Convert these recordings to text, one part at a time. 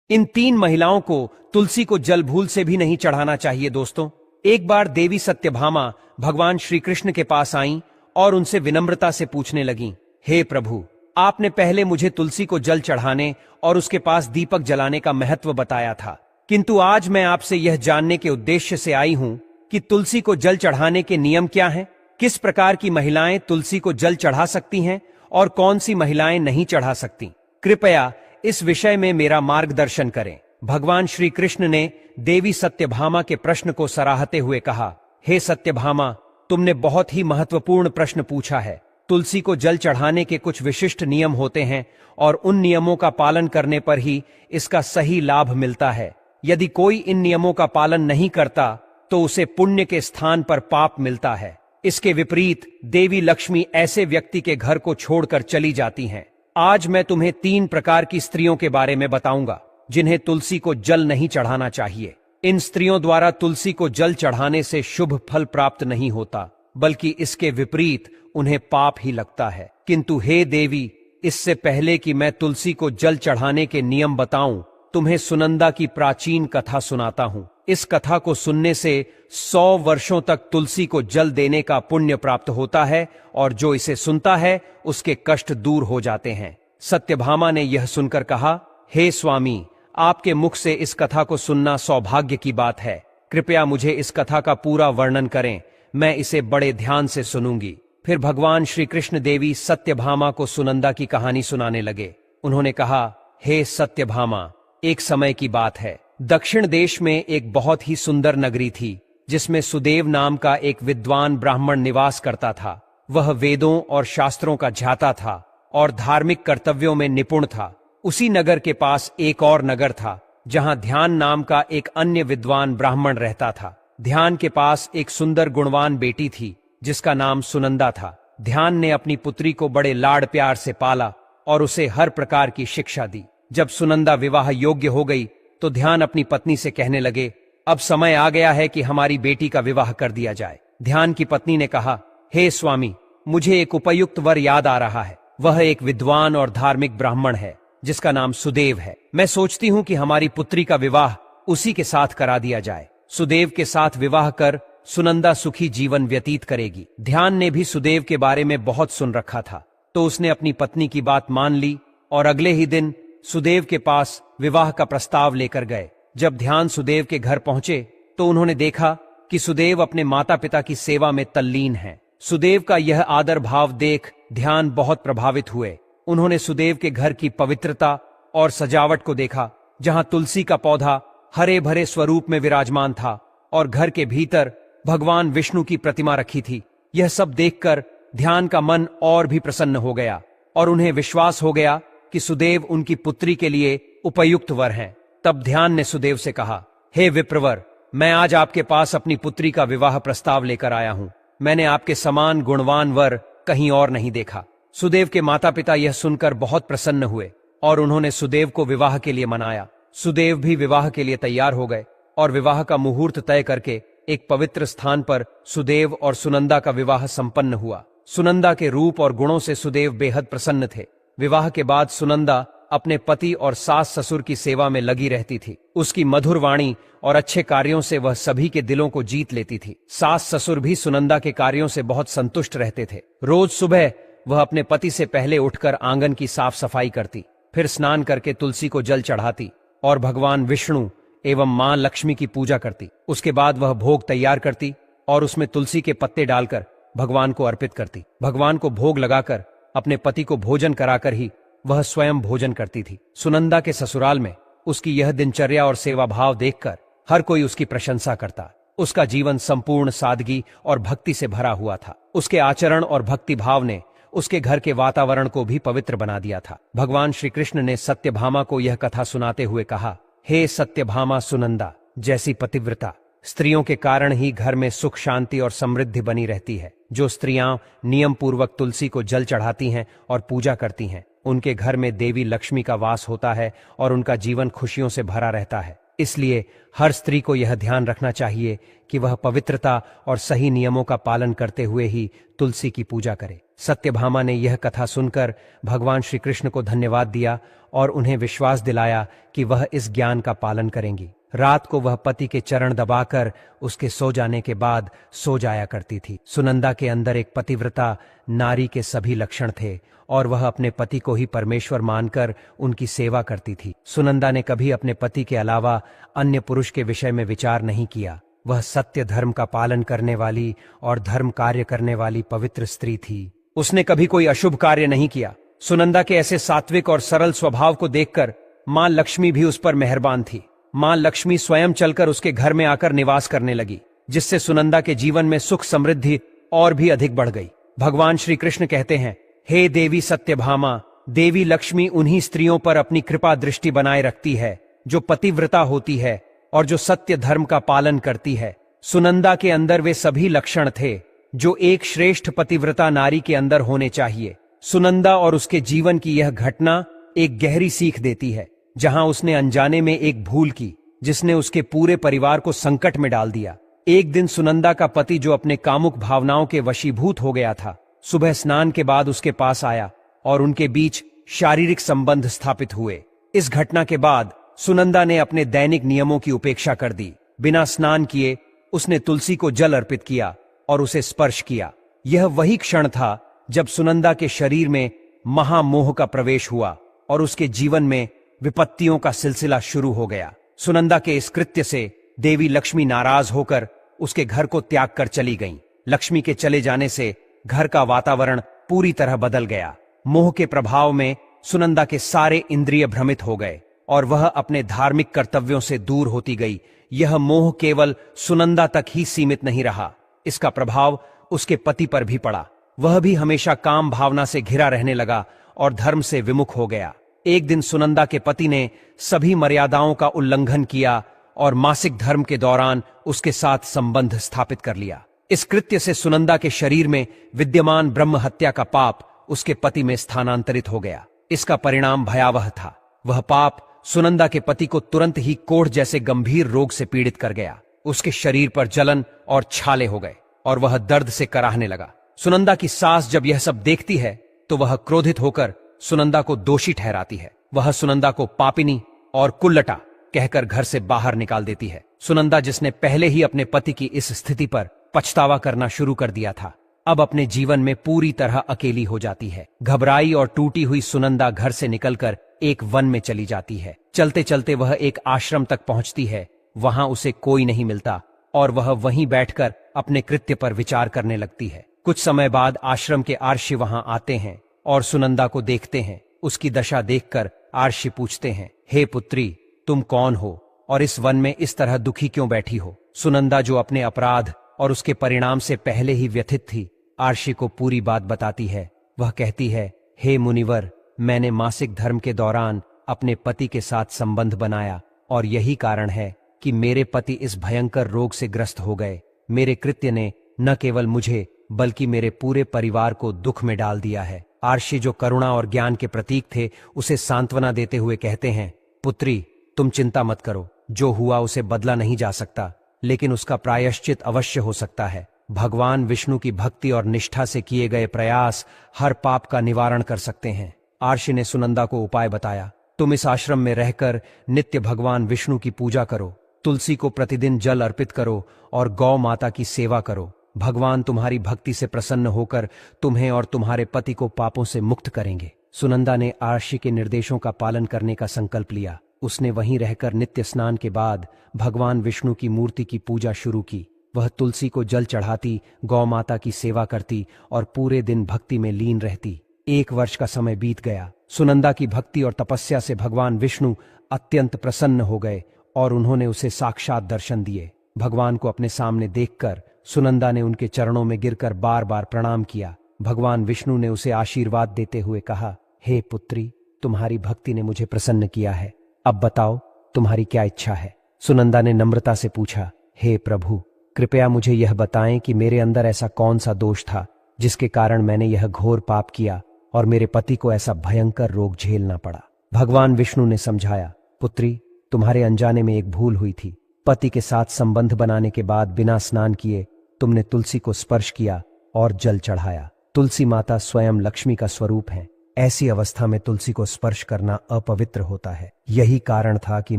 इन 3 महिलाओं को तुलसी को जल भूल से भी नहीं चढ़ाना चाहिए। दोस्तों, एक बार देवी सत्यभामा भगवान श्री कृष्ण के पास आईं और उनसे विनम्रता से पूछने लगीं, हे प्रभु, आपने पहले मुझे तुलसी को जल चढ़ाने और उसके पास दीपक जलाने का महत्व बताया था, किंतु आज मैं आपसे यह जानने के उद्देश्य से आई हूं कि तुलसी को जल चढ़ाने के नियम क्या हैं, किस प्रकार की महिलाएं तुलसी को जल चढ़ा सकती हैं और कौन सी महिलाएं नहीं चढ़ा सकती। कृपया इस विषय में मेरा मार्गदर्शन करें। भगवान श्री कृष्ण ने देवी सत्यभामा के प्रश्न को सराहते हुए कहा, हे सत्यभामा, तुमने बहुत ही महत्वपूर्ण प्रश्न पूछा है। तुलसी को जल चढ़ाने के कुछ विशिष्ट नियम होते हैं और उन नियमों का पालन करने पर ही इसका सही लाभ मिलता है। यदि कोई इन नियमों का पालन नहीं करता तो उसे पुण्य के स्थान पर पाप मिलता है। इसके विपरीत देवी लक्ष्मी ऐसे व्यक्ति के घर को छोड़कर चली जाती हैं। आज मैं तुम्हें 3 प्रकार की स्त्रियों के बारे में बताऊंगा जिन्हें तुलसी को जल नहीं चढ़ाना चाहिए। इन स्त्रियों द्वारा तुलसी को जल चढ़ाने से शुभ फल प्राप्त नहीं होता, बल्कि इसके विपरीत उन्हें पाप ही लगता है। किंतु हे देवी, इससे पहले कि मैं तुलसी को जल चढ़ाने के नियम बताऊं, तुम्हें सुनंदा की प्राचीन कथा सुनाता हूं। इस कथा को सुनने से 100 वर्षों तक तुलसी को जल देने का पुण्य प्राप्त होता है और जो इसे सुनता है उसके कष्ट दूर हो जाते हैं। सत्यभामा ने यह सुनकर कहा, हे स्वामी, आपके मुख से इस कथा को सुनना सौभाग्य की बात है। कृपया मुझे इस कथा का पूरा वर्णन करें, मैं इसे बड़े ध्यान से सुनूंगी। फिर भगवान श्री कृष्ण देवी सत्यभामा को सुनंदा की कहानी सुनाने लगे। उन्होंने कहा, हे सत्यभामा, एक समय की बात है। दक्षिण देश में एक बहुत ही सुंदर नगरी थी जिसमें सुदेव नाम का एक विद्वान ब्राह्मण निवास करता था। वह वेदों और शास्त्रों का ज्ञाता था और धार्मिक कर्तव्यों में निपुण था। उसी नगर के पास एक और नगर था जहां ध्यान नाम का एक अन्य विद्वान ब्राह्मण रहता था। ध्यान के पास एक सुंदर गुणवान बेटी थी जिसका नाम सुनंदा था। ध्यान ने अपनी पुत्री को बड़े लाड़ प्यार से पाला और उसे हर प्रकार की शिक्षा दी। जब सुनंदा विवाह योग्य हो गई तो ध्यान अपनी पत्नी से कहने लगे, अब समय आ गया है कि हमारी बेटी का विवाह कर दिया जाए। ध्यान की पत्नी ने कहा, हे स्वामी, मुझे एक उपयुक्त वर याद आ रहा है। वह एक विद्वान और धार्मिक ब्राह्मण है जिसका नाम सुदेव है। मैं सोचती हूं कि हमारी पुत्री का विवाह उसी के साथ करा दिया जाए। सुदेव के साथ विवाह कर सुनंदा सुखी जीवन व्यतीत करेगी। ध्यान ने भी सुदेव के बारे में बहुत सुन रखा था, तो उसने अपनी पत्नी की बात मान ली और अगले ही दिन सुदेव के पास विवाह का प्रस्ताव लेकर गए। जब ध्यान सुदेव के घर पहुंचे तो उन्होंने देखा कि सुदेव अपने माता पिता की सेवा में तल्लीन है। सुदेव का यह आदर भाव देख ध्यान बहुत प्रभावित हुए। उन्होंने सुदेव के घर की पवित्रता और सजावट को देखा, जहां तुलसी का पौधा हरे भरे स्वरूप में विराजमान था और घर के भीतर भगवान विष्णु की प्रतिमा रखी थी। यह सब देखकर ध्यान का मन और भी प्रसन्न हो गया और उन्हें विश्वास हो गया कि सुदेव उनकी पुत्री के लिए उपयुक्त वर हैं। तब ध्यान ने सुदेव से कहा, हे विप्रवर, मैं आज आपके पास अपनी पुत्री का विवाह प्रस्ताव लेकर आया हूं। मैंने आपके समान गुणवान वर कहीं और नहीं देखा। सुदेव के माता पिता यह सुनकर बहुत प्रसन्न हुए और उन्होंने सुदेव को विवाह के लिए मनाया। सुदेव भी विवाह के लिए तैयार हो गए और विवाह का मुहूर्त तय करके एक पवित्र स्थान पर सुदेव और सुनंदा का विवाह संपन्न हुआ। सुनंदा के रूप और गुणों से सुदेव बेहद प्रसन्न थे। विवाह के बाद सुनंदा अपने पति और सास ससुर की सेवा में लगी रहती थी। उसकी मधुर वाणी और अच्छे कार्यों से वह सभी के दिलों को जीत लेती थी। सास ससुर भी सुनंदा के कार्यों से बहुत संतुष्ट रहते थे। रोज सुबह वह अपने पति से पहले उठकर आंगन की साफ सफाई करती, फिर स्नान करके तुलसी को जल चढ़ाती और भगवान विष्णु एवं मां लक्ष्मी की पूजा करती। उसके बाद वह भोग तैयार करती और उसमें तुलसी के पत्ते डालकर भगवान को अर्पित करती। भगवान को भोग लगाकर अपने पति को भोजन कराकर ही वह स्वयं भोजन करती थी। सुनंदा के ससुराल में उसकी यह दिनचर्या और सेवा भाव देखकर हर कोई उसकी प्रशंसा करता। उसका जीवन संपूर्ण सादगी और भक्ति से भरा हुआ था। उसके आचरण और भक्ति भाव ने उसके घर के वातावरण को भी पवित्र बना दिया था। भगवान श्री कृष्ण ने सत्यभामा को यह कथा सुनाते हुए कहा, हे सत्यभामा, सुनंदा जैसी पतिव्रता स्त्रियों के कारण ही घर में सुख शांति और समृद्धि बनी रहती है। जो स्त्रियां नियम पूर्वक तुलसी को जल चढ़ाती हैं और पूजा करती हैं, उनके घर में देवी लक्ष्मी का वास होता है और उनका जीवन खुशियों से भरा रहता है। इसलिए हर स्त्री को यह ध्यान रखना चाहिए कि वह पवित्रता और सही नियमों का पालन करते हुए ही तुलसी की पूजा करे। सत्यभामा ने यह कथा सुनकर भगवान श्री कृष्ण को धन्यवाद दिया और उन्हें विश्वास दिलाया कि वह इस ज्ञान का पालन करेंगी। रात को वह पति के चरण दबाकर उसके सो जाने के बाद सो जाया करती थी। सुनंदा के अंदर एक पतिव्रता नारी के सभी लक्षण थे और वह अपने पति को ही परमेश्वर मानकर उनकी सेवा करती थी। सुनंदा ने कभी अपने पति के अलावा अन्य पुरुष के विषय में विचार नहीं किया। वह सत्य धर्म का पालन करने वाली और धर्म कार्य करने वाली पवित्र स्त्री थी। उसने कभी कोई अशुभ कार्य नहीं किया। सुनंदा के ऐसे सात्विक और सरल स्वभाव को देखकर मां लक्ष्मी भी उस पर मेहरबान थी। मां लक्ष्मी स्वयं चलकर उसके घर में आकर निवास करने लगी, जिससे सुनंदा के जीवन में सुख समृद्धि और भी अधिक बढ़ गई। भगवान श्री कृष्ण कहते हैं, हे देवी सत्यभामा, देवी लक्ष्मी उन्हीं स्त्रियों पर अपनी कृपा दृष्टि बनाए रखती है जो पतिव्रता होती है और जो सत्य धर्म का पालन करती है। सुनंदा के अंदर वे सभी लक्षण थे जो एक श्रेष्ठ पतिव्रता नारी के अंदर होने चाहिए। सुनंदा और उसके जीवन की यह घटना एक गहरी सीख देती है, जहां उसने अनजाने में एक भूल की जिसने उसके पूरे परिवार को संकट में डाल दिया। एक दिन सुनंदा का पति, जो अपने कामुक भावनाओं के वशीभूत हो गया था, सुबह स्नान के बाद उसके पास आया और उनके बीच शारीरिक संबंध स्थापित हुए। इस घटना के बाद सुनंदा ने अपने दैनिक नियमों की उपेक्षा कर दी। बिना स्नान किए उसने तुलसी को जल अर्पित किया और उसे स्पर्श किया। यह वही क्षण था जब सुनंदा के शरीर में महामोह का प्रवेश हुआ और उसके जीवन में विपत्तियों का सिलसिला शुरू हो गया। सुनंदा के इस कृत्य से देवी लक्ष्मी नाराज होकर उसके घर को त्याग कर चली गईं। लक्ष्मी के चले जाने से घर का वातावरण पूरी तरह बदल गया। मोह के प्रभाव में सुनंदा के सारे इंद्रिय भ्रमित हो गए और वह अपने धार्मिक कर्तव्यों से दूर होती गई। यह मोह केवल सुनंदा तक ही सीमित नहीं रहा, इसका प्रभाव उसके पति पर भी पड़ा। वह भी हमेशा काम भावना से घिरा रहने लगा और धर्म से विमुख हो गया। एक दिन सुनंदा के पति ने सभी मर्यादाओं का उल्लंघन किया और मासिक धर्म के दौरान उसके साथ संबंध स्थापित कर लिया। इस कृत्य से सुनंदा के शरीर में विद्यमान ब्रह्म हत्या का पाप उसके पति में स्थानांतरित हो गया। इसका परिणाम भयावह था। वह पाप सुनंदा के पति को तुरंत ही कोढ़ जैसे गंभीर रोग से पीड़ित कर गया। उसके शरीर पर जलन और छाले हो गए और वह दर्द से कराहने लगा। सुनंदा की सास जब यह सब देखती है तो वह क्रोधित होकर सुनंदा को दोषी ठहराती है। वह सुनंदा को पापिनी और कुल्लटा कहकर घर से बाहर निकाल देती है। सुनंदा, जिसने पहले ही अपने पति की इस स्थिति पर पछतावा करना शुरू कर दिया था, अब अपने जीवन में पूरी तरह अकेली हो जाती है। घबराई और टूटी हुई सुनंदा घर से निकलकर एक वन में चली जाती है। चलते चलते वह एक आश्रम तक पहुंचती है। वहां उसे कोई नहीं मिलता और वह वहीं बैठकर अपने कृत्य पर विचार करने लगती है। कुछ समय बाद आश्रम के आर्षि वहां आते हैं और सुनंदा को देखते हैं। उसकी दशा देखकर आर्षि पूछते हैं, हे पुत्री, तुम कौन हो और इस वन में इस तरह दुखी क्यों बैठी हो? सुनंदा, जो अपने अपराध और उसके परिणाम से पहले ही व्यथित थी, आर्षि को पूरी बात बताती है। वह कहती है, हे मुनिवर, मैंने मासिक धर्म के दौरान अपने पति के साथ संबंध बनाया और यही कारण है कि मेरे पति इस भयंकर रोग से ग्रस्त हो गए। मेरे कृत्य ने न केवल मुझे बल्कि मेरे पूरे परिवार को दुख में डाल दिया है। आर्षि, जो करुणा और ज्ञान के प्रतीक थे, उसे सांत्वना देते हुए कहते हैं, पुत्री, तुम चिंता मत करो। जो हुआ उसे बदला नहीं जा सकता, लेकिन उसका प्रायश्चित अवश्य हो सकता है। भगवान विष्णु की भक्ति और निष्ठा से किए गए प्रयास हर पाप का निवारण कर सकते हैं। आर्षि ने सुनंदा को उपाय बताया। तुम इस आश्रम में रहकर नित्य भगवान विष्णु की पूजा करो, तुलसी को प्रतिदिन जल अर्पित करो और गौ माता की सेवा करो। भगवान तुम्हारी भक्ति से प्रसन्न होकर तुम्हें और तुम्हारे पति को पापों से मुक्त करेंगे। सुनंदा ने आर्षि के निर्देशों का पालन करने का संकल्प लिया। उसने वहीं रहकर नित्य स्नान के बाद भगवान विष्णु की मूर्ति की पूजा शुरू की। वह तुलसी को जल चढ़ाती, गौ माता की सेवा करती और पूरे दिन भक्ति में लीन रहती। 1 वर्ष का समय बीत गया। सुनंदा की भक्ति और तपस्या से भगवान विष्णु अत्यंत प्रसन्न हो गए और उन्होंने उसे साक्षात दर्शन दिए। भगवान को अपने सामने देखकर सुनंदा ने उनके चरणों में गिरकर बार बार प्रणाम किया। भगवान विष्णु ने उसे आशीर्वाद देते हुए कहा, हे पुत्री, तुम्हारी भक्ति ने मुझे प्रसन्न किया है। अब बताओ, तुम्हारी क्या इच्छा है? सुनंदा ने नम्रता से पूछा, हे प्रभु, कृपया मुझे यह बताएं कि मेरे अंदर ऐसा कौन सा दोष था जिसके कारण मैंने यह घोर पाप किया और मेरे पति को ऐसा भयंकर रोग झेलना पड़ा। भगवान विष्णु ने समझाया, पुत्री, तुम्हारे अनजाने में एक भूल हुई थी। पति के साथ संबंध बनाने के बाद बिना स्नान किए तुमने तुलसी को स्पर्श किया और जल चढ़ाया। तुलसी माता स्वयं लक्ष्मी का स्वरूप है। ऐसी अवस्था में तुलसी को स्पर्श करना अपवित्र होता है। यही कारण था कि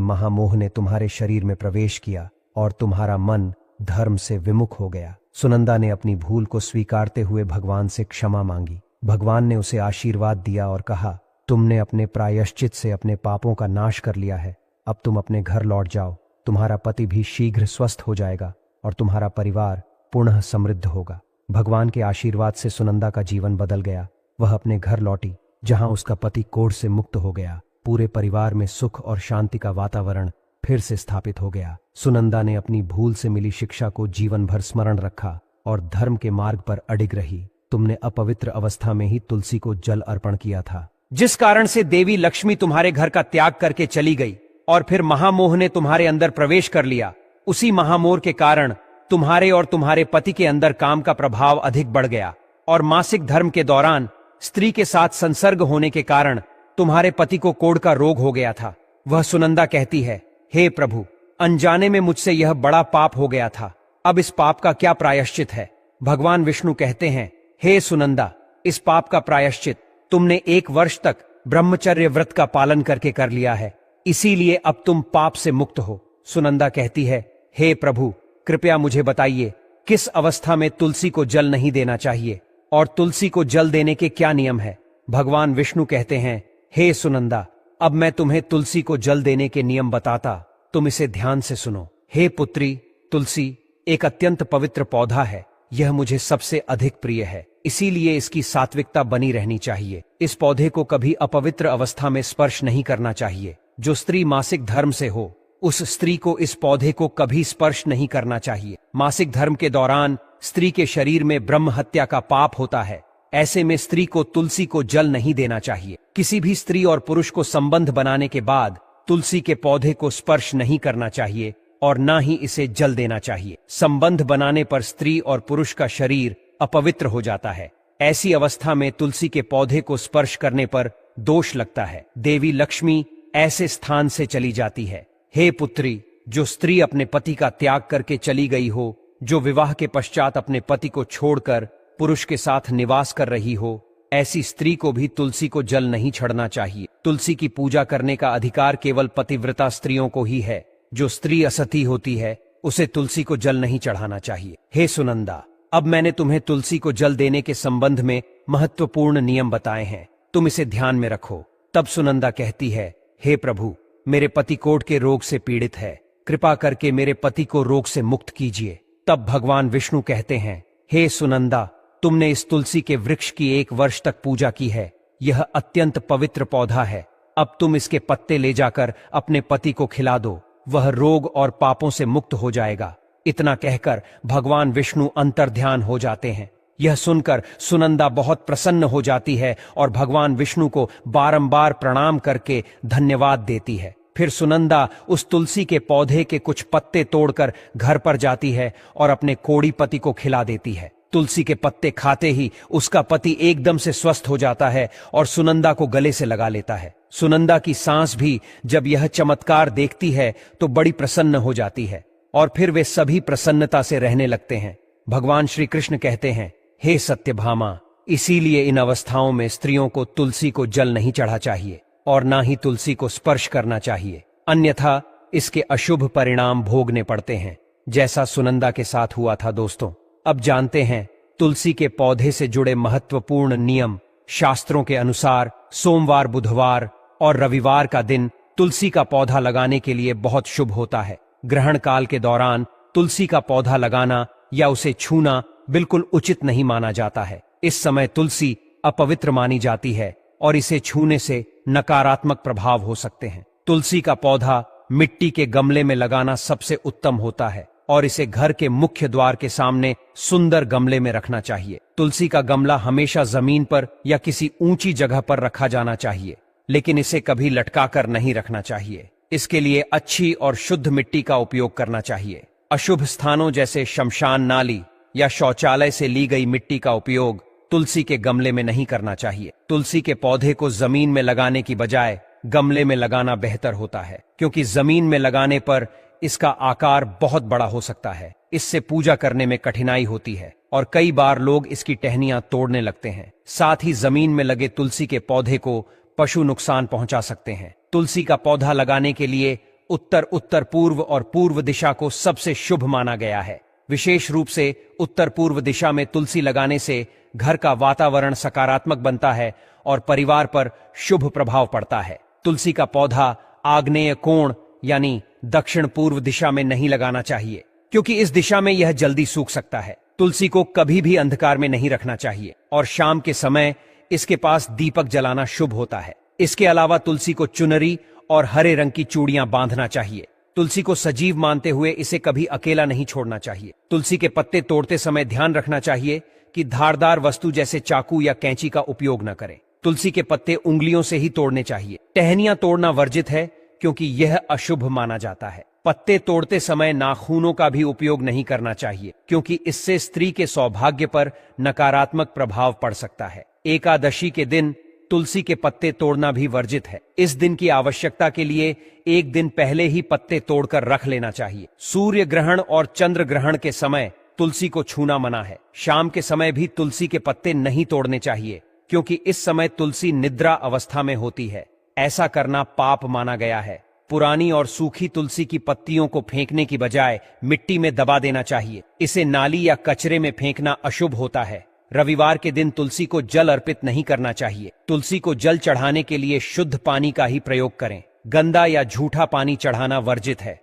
महामोह ने तुम्हारे शरीर में प्रवेश किया और तुम्हारा मन धर्म से विमुख हो गया। सुनंदा ने अपनी भूल को स्वीकारते हुए भगवान से क्षमा मांगी। भगवान ने उसे आशीर्वाद दिया और कहा, तुमने अपने प्रायश्चित से अपने पापों का नाश कर लिया है। अब तुम अपने घर लौट जाओ। तुम्हारा पति भी शीघ्र स्वस्थ हो जाएगा और तुम्हारा परिवार पुनः समृद्ध होगा। भगवान के आशीर्वाद से सुनंदा का जीवन बदल गया। वह अपने घर लौटी, जहां उसका पति कोढ़ से मुक्त हो गया। पूरे परिवार में सुख और शांति का वातावरण फिर से स्थापित हो गया। सुनंदा ने अपनी भूल से मिली शिक्षा को जीवन भर स्मरण रखा और धर्म के मार्ग पर अडिग रही। तुमने अपवित्र अवस्था में ही तुलसी को जल अर्पण किया था, जिस कारण से देवी लक्ष्मी तुम्हारे घर का त्याग करके चली गई और फिर महामोह ने तुम्हारे अंदर प्रवेश कर लिया। उसी महामोह के कारण तुम्हारे और तुम्हारे पति के अंदर काम का प्रभाव अधिक बढ़ गया और मासिक धर्म के दौरान स्त्री के साथ संसर्ग होने के कारण तुम्हारे पति को कोढ़ का रोग हो गया था। वह सुनंदा कहती है, हे प्रभु, अनजाने में मुझसे यह बड़ा पाप हो गया था। अब इस पाप का क्या प्रायश्चित है? भगवान विष्णु कहते हैं, हे सुनंदा, इस पाप का प्रायश्चित तुमने 1 वर्ष तक ब्रह्मचर्य व्रत का पालन करके कर लिया है, इसीलिए अब तुम पाप से मुक्त हो। सुनंदा कहती है, हे प्रभु, कृपया मुझे बताइए किस अवस्था में तुलसी को जल नहीं देना चाहिए और तुलसी को जल देने के क्या नियम है? भगवान विष्णु कहते हैं, हे सुनंदा, अब मैं तुम्हें तुलसी को जल देने के नियम बताता, तुम इसे ध्यान से सुनो। हे पुत्री, तुलसी एक अत्यंत पवित्र पौधा है। यह मुझे सबसे अधिक प्रिय है, इसीलिए इसकी सात्विकता बनी रहनी चाहिए। इस पौधे को कभी अपवित्र अवस्था में स्पर्श नहीं करना चाहिए। जो स्त्री मासिक धर्म से हो, उस स्त्री को इस पौधे को कभी स्पर्श नहीं करना चाहिए। मासिक धर्म के दौरान स्त्री के शरीर में ब्रह्म हत्या का पाप होता है। ऐसे में स्त्री को तुलसी को जल नहीं देना चाहिए। किसी भी स्त्री और पुरुष को संबंध बनाने के बाद तुलसी के पौधे को स्पर्श नहीं करना चाहिए और ना ही इसे जल देना चाहिए। संबंध बनाने पर स्त्री और पुरुष का शरीर अपवित्र हो जाता है। ऐसी अवस्था में तुलसी के पौधे को स्पर्श करने पर दोष लगता है। देवी लक्ष्मी ऐसे स्थान से चली जाती है। हे पुत्री, जो स्त्री अपने पति का त्याग करके चली गई हो, जो विवाह के पश्चात अपने पति को छोड़कर पुरुष के साथ निवास कर रही हो, ऐसी स्त्री को भी तुलसी को जल नहीं चढ़ना चाहिए। तुलसी की पूजा करने का अधिकार केवल पतिव्रता स्त्रियों को ही है। जो स्त्री असती होती है, उसे तुलसी को जल नहीं चढ़ाना चाहिए। हे सुनंदा, अब मैंने तुम्हें तुलसी को जल देने के संबंध में महत्वपूर्ण नियम बताए हैं, तुम इसे ध्यान में रखो। तब सुनंदा कहती है, हे प्रभु, मेरे पति कोढ़ के रोग से पीड़ित है, कृपा करके मेरे पति को रोग से मुक्त कीजिए। तब भगवान विष्णु कहते हैं, हे सुनंदा, तुमने इस तुलसी के वृक्ष की 1 वर्ष तक पूजा की है। यह अत्यंत पवित्र पौधा है। अब तुम इसके पत्ते ले जाकर अपने पति को खिला दो, वह रोग और पापों से मुक्त हो जाएगा। इतना कहकर भगवान विष्णु अंतर्ध्यान हो जाते हैं। यह सुनकर सुनंदा बहुत प्रसन्न हो जाती है और भगवान विष्णु को बारंबार प्रणाम करके धन्यवाद देती है। फिर सुनंदा उस तुलसी के पौधे के कुछ पत्ते तोड़कर घर पर जाती है और अपने कोढ़ी पति को खिला देती है। तुलसी के पत्ते खाते ही उसका पति एकदम से स्वस्थ हो जाता है और सुनंदा को गले से लगा लेता है। सुनंदा की सांस भी जब यह चमत्कार देखती है तो बड़ी प्रसन्न हो जाती है और फिर वे सभी प्रसन्नता से रहने लगते हैं। भगवान श्री कृष्ण कहते हैं, हे सत्यभामा, इसीलिए इन अवस्थाओं में स्त्रियों को तुलसी को जल नहीं चढ़ा चाहिए और ना ही तुलसी को स्पर्श करना चाहिए, अन्यथा इसके अशुभ परिणाम भोगने पड़ते हैं, जैसा सुनंदा के साथ हुआ था। दोस्तों, अब जानते हैं तुलसी के पौधे से जुड़े महत्वपूर्ण नियम। शास्त्रों के अनुसार सोमवार, बुधवार और रविवार का दिन तुलसी का पौधा लगाने के लिए बहुत शुभ होता है। ग्रहण काल के दौरान तुलसी का पौधा लगाना या उसे छूना बिल्कुल उचित नहीं माना जाता है। इस समय तुलसी अपवित्र मानी जाती है और इसे छूने से नकारात्मक प्रभाव हो सकते हैं। तुलसी का पौधा मिट्टी के गमले में लगाना सबसे उत्तम होता है और इसे घर के मुख्य द्वार के सामने सुंदर गमले में रखना चाहिए। तुलसी का गमला हमेशा जमीन पर या किसी ऊंची जगह पर रखा जाना चाहिए, लेकिन इसे कभी लटकाकर नहीं रखना चाहिए। इसके लिए अच्छी और शुद्ध मिट्टी का उपयोग करना चाहिए। अशुभ स्थानों जैसे शमशान नाली या शौचालय से ली गई मिट्टी का उपयोग तुलसी के गमले में नहीं करना चाहिए। तुलसी के पौधे को जमीन में लगाने की बजाय गमले में लगाना बेहतर होता है, क्योंकि जमीन में लगाने पर इसका आकार बहुत बड़ा हो सकता है। इससे पूजा करने में कठिनाई होती है और कई बार लोग इसकी टहनियां तोड़ने लगते हैं। साथ ही जमीन में लगे तुलसी के पौधे को पशु नुकसान पहुंचा सकते हैं। तुलसी का पौधा लगाने के लिए उत्तर उत्तर पूर्व और पूर्व दिशा को सबसे शुभ माना गया है। विशेष रूप से उत्तर पूर्व दिशा में तुलसी लगाने से घर का वातावरण सकारात्मक बनता है और परिवार पर शुभ प्रभाव पड़ता है। तुलसी का पौधा आग्नेय कोण यानी दक्षिण पूर्व दिशा में नहीं लगाना चाहिए, क्योंकि इस दिशा में यह जल्दी सूख सकता है। तुलसी को कभी भी अंधकार में नहीं रखना चाहिए और शाम के समय इसके पास दीपक जलाना शुभ होता है। इसके अलावा तुलसी को चुनरी और हरे रंग की चूड़ियां बांधना चाहिए। तुलसी को सजीव मानते हुए इसे कभी अकेला नहीं छोड़ना चाहिए। तुलसी के पत्ते तोड़ते समय ध्यान रखना चाहिए कि धारदार वस्तु जैसे चाकू या कैंची का उपयोग न करें। तुलसी के पत्ते उंगलियों से ही तोड़ने चाहिए। टहनियां तोड़ना वर्जित है, क्योंकि यह अशुभ माना जाता है। पत्ते तोड़ते समय नाखूनों का भी उपयोग नहीं करना चाहिए, क्योंकि इससे स्त्री के सौभाग्य पर नकारात्मक प्रभाव पड़ सकता है। एकादशी के दिन तुलसी के पत्ते तोड़ना भी वर्जित है। इस दिन की आवश्यकता के लिए एक दिन पहले ही पत्ते तोड़कर रख लेना चाहिए। सूर्य ग्रहण और चंद्र ग्रहण के समय तुलसी को छूना मना है। शाम के समय भी तुलसी के पत्ते नहीं तोड़ने चाहिए, क्योंकि इस समय तुलसी निद्रा अवस्था में होती है। ऐसा करना पाप माना गया है। पुरानी और सूखी तुलसी की पत्तियों को फेंकने की बजाय मिट्टी में दबा देना चाहिए। इसे नाली या कचरे में फेंकना अशुभ होता है। रविवार के दिन तुलसी को जल अर्पित नहीं करना चाहिए। तुलसी को जल चढ़ाने के लिए शुद्ध पानी का ही प्रयोग करें। गंदा या झूठा पानी चढ़ाना वर्जित है।